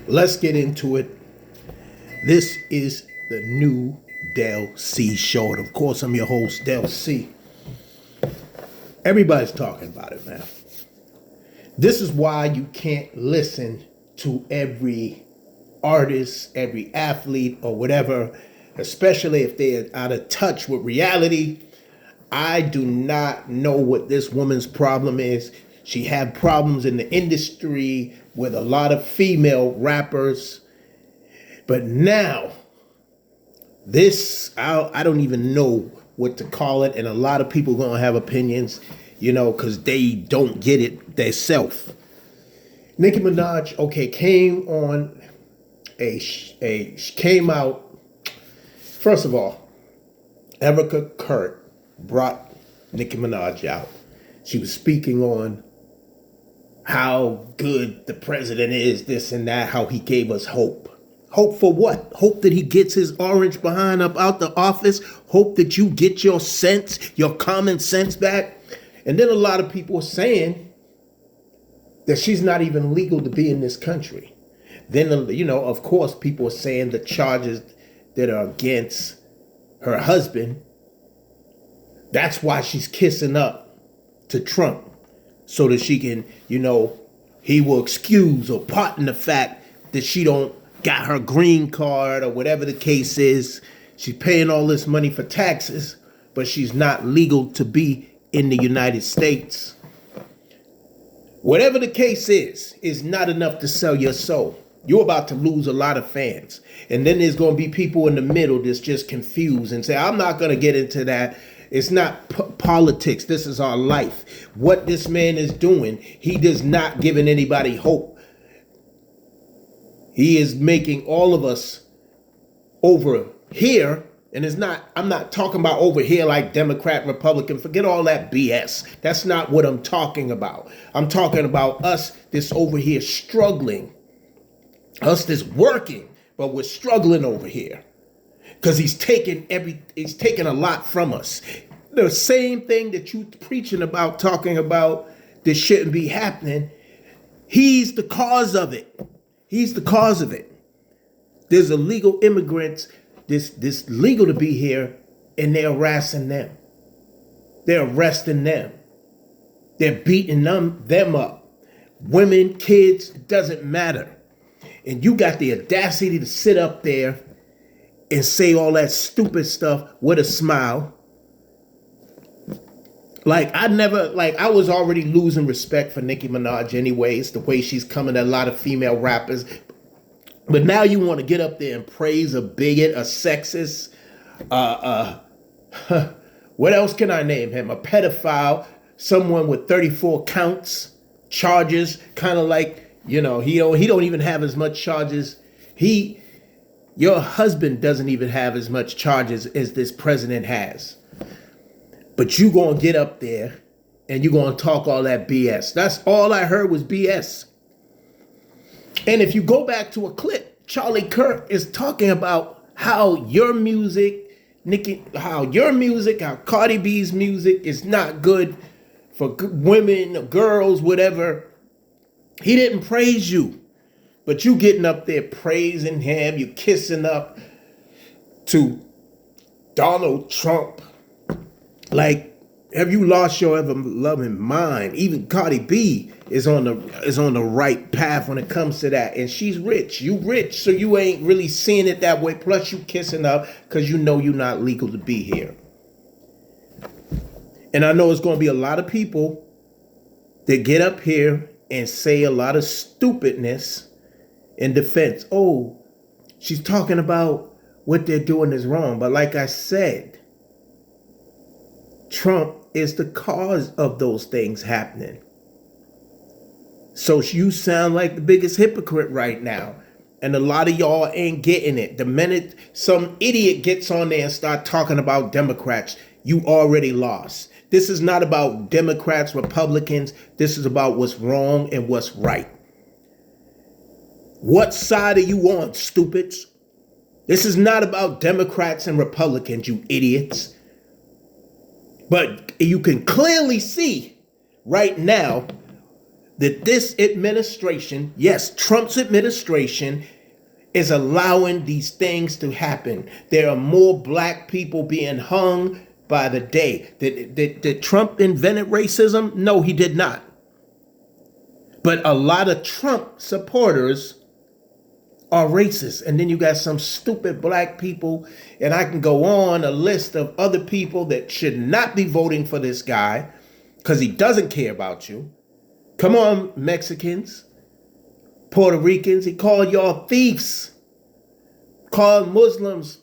Let's get into it. This is the new Del C show. And of course, I'm your host, Del C. Everybody's talking about it, man. This is why you can't listen to every artist, every athlete, or whatever, especially if they're out of touch with reality. I do not know what this woman's problem is. She had problems in the industry with a lot of female rappers. But now, I don't even know what to call it. And a lot of people going to have opinions, because they don't get it themselves. Nicki Minaj, came out. First of all, Erica Kurt brought Nicki Minaj out. She was speaking on how good the president is, this and that, how he gave us hope. Hope for what? Hope that he gets his orange behind up out the office. Hope that you get your sense, your common sense back. And then a lot of people are saying that she's not even legal to be in this country. Then, of course, people are saying the charges that are against her husband, that's why she's kissing up to Trump, so that she can, he will excuse or pardon the fact that she don't got her green card or whatever the case is. She's paying all this money for taxes, but she's not legal to be in the United States. Whatever the case is not enough to sell your soul. You're about to lose a lot of fans. And then there's going to be people in the middle that's just confused and say, I'm not going to get into that. It's not politics. This is our life. What this man is doing, he does not giving anybody hope. He is making all of us over here, and I'm not talking about over here like Democrat, Republican, forget all that BS. That's not what I'm talking about. I'm talking about us that's over here struggling. Us that's working, but we're struggling over here. Because he's taking a lot from us. The same thing that you preaching about, talking about this shouldn't be happening, he's the cause of it. He's the cause of it. There's illegal immigrants, this legal to be here, and they're harassing them. They're arresting them. They're beating them up. Women, kids, it doesn't matter. And you got the audacity to sit up there and say all that stupid stuff with a smile. I was already losing respect for Nicki Minaj anyways, the way she's coming at a lot of female rappers. But now you want to get up there and praise a bigot, a sexist, what else can I name him? A pedophile, someone with 34 counts, charges, kind of like, he don't even have as much charges. Your husband doesn't even have as much charges as this president has. But you going to get up there and you're going to talk all that BS. That's all I heard was BS. And if you go back to a clip, Charlie Kirk is talking about how your music, how Cardi B's music is not good for women, girls, whatever. He didn't praise you. But you getting up there praising him, you kissing up to Donald Trump. Like, have you lost your ever loving mind? Even Cardi B is on the right path when it comes to that. And she's rich. You rich, so you ain't really seeing it that way. Plus you kissing up because you're not legal to be here. And I know it's going to be a lot of people that get up here and say a lot of stupidness in defense. Oh, she's talking about what they're doing is wrong. But like I said, Trump is the cause of those things happening. So you sound like the biggest hypocrite right now. And a lot of y'all ain't getting it. The minute some idiot gets on there and start talking about Democrats, you already lost. This is not about Democrats, Republicans. This is about what's wrong and what's right. What side are you on, stupids? This is not about Democrats and Republicans, you idiots. But you can clearly see right now that this administration, yes, Trump's administration, is allowing these things to happen. There are more black people being hung by the day. Did Trump invented racism? No, he did not. But a lot of Trump supporters are racist. And then you got some stupid black people, and I can go on a list of other people that should not be voting for this guy because he doesn't care about you. Come on, Mexicans, Puerto Ricans, he called y'all thieves, called Muslims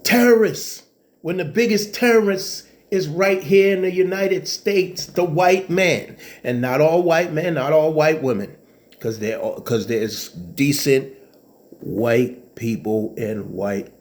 terrorists, when the biggest terrorist is right here in the United States, the white man. And not all white men, not all white women, because there's decent white people and white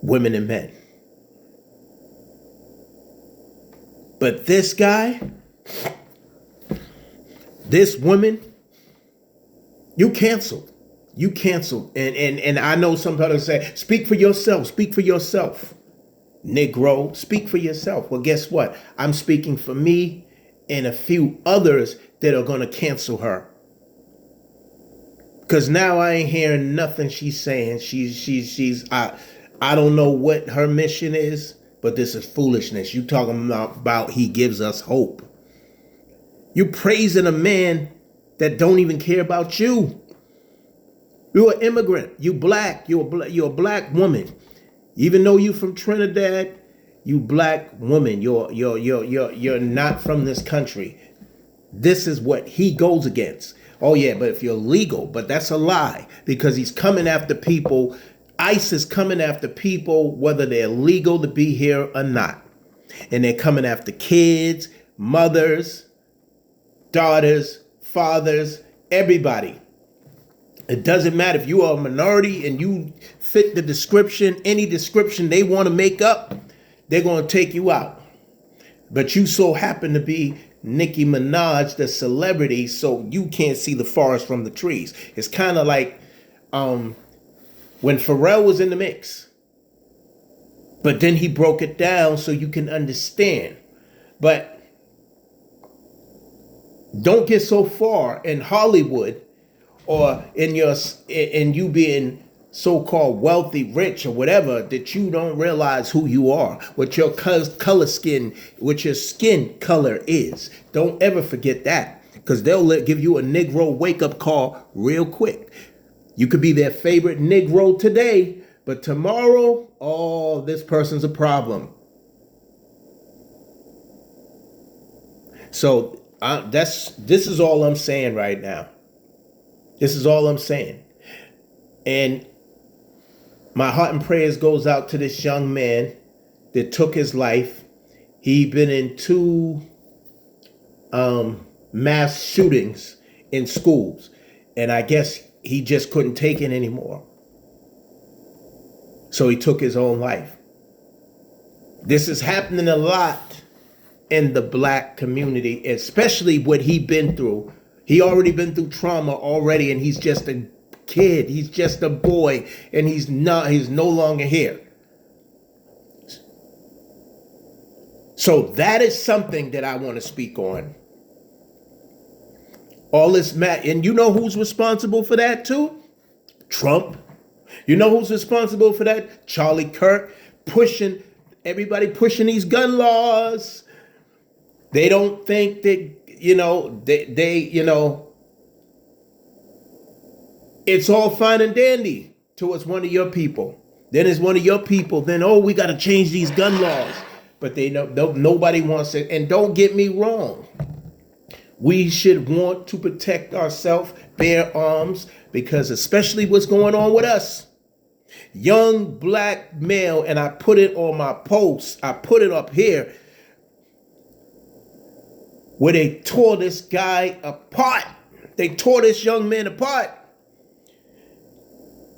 women and men. But this guy, this woman, you canceled. You canceled. And I know some people say, speak for yourself, speak for yourself. Negro, speak for yourself. Well, guess what? I'm speaking for me and a few others that are going to cancel her. Because now I ain't hearing nothing she's saying. I don't know what her mission is, but this is foolishness. You talking about he gives us hope. You praising a man that don't even care about you. You're an immigrant. You black. You're a black woman. Even though you from Trinidad, you black woman. You're not from this country. This is what he goes against. Oh yeah, but if you're legal, but that's a lie, because he's coming after people. ICE is coming after people, whether they're legal to be here or not. And they're coming after kids, mothers, daughters, fathers, everybody. It doesn't matter if you are a minority and you fit the description, any description they want to make up, they're going to take you out. But you so happen to be Nicki Minaj, the celebrity, so you can't see the forest from the trees. It's kind of like when Pharrell was in the mix. But then he broke it down so you can understand. But don't get so far in Hollywood or in you being so-called wealthy, rich, or whatever, that you don't realize who you are, what your color skin, what your skin color is. Don't ever forget that, because they'll give you a Negro wake-up call real quick. You could be their favorite Negro today, but tomorrow, oh, this person's a problem. So this is all I'm saying right now. This is all I'm saying. And my heart and prayers goes out to this young man that took his life. He been in 2 mass shootings in schools. And I guess he just couldn't take it anymore. So he took his own life. This is happening a lot in the black community, especially what he been through. He already been through trauma already, and he's just a kid. He's just a boy, and he's no longer here. So that is something that I want to speak on. All this and you know who's responsible for that too? Trump. You know who's responsible for that? Charlie Kirk, everybody pushing these gun laws. They don't think that, it's all fine and dandy till it's one of your people. Then it's one of your people. Then, we got to change these gun laws. But nobody wants it. And don't get me wrong. We should want to protect ourselves, bear arms, because especially what's going on with us. Young black male, and I put it on my post. I put it up here, where they tore this guy apart. They tore this young man apart.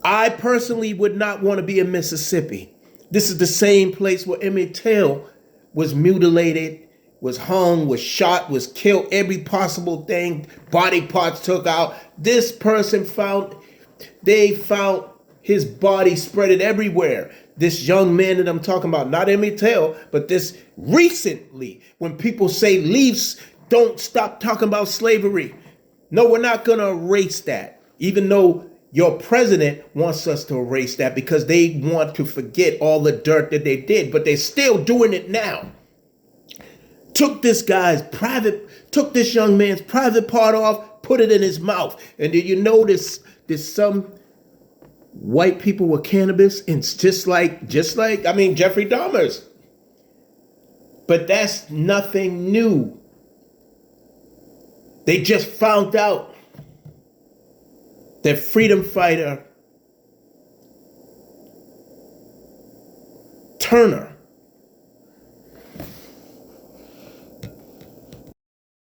I personally would not want to be in Mississippi. This is the same place where Emmett Till was mutilated, was hung, was shot, was killed, every possible thing, body parts took out. This person they found his body spread everywhere. this young man that I'm talking about, not Emmett Till, but this recently, when people say leaves, don't stop talking about slavery. No, we're not going to erase that, even though your president wants us to erase that because they want to forget all the dirt that they did, but they're still doing it now. Took this young man's private part off, put it in his mouth. And did you notice there's some white people with cannabis? And just like, Jeffrey Dahmer's. But that's nothing new. They just found out that freedom fighter Turner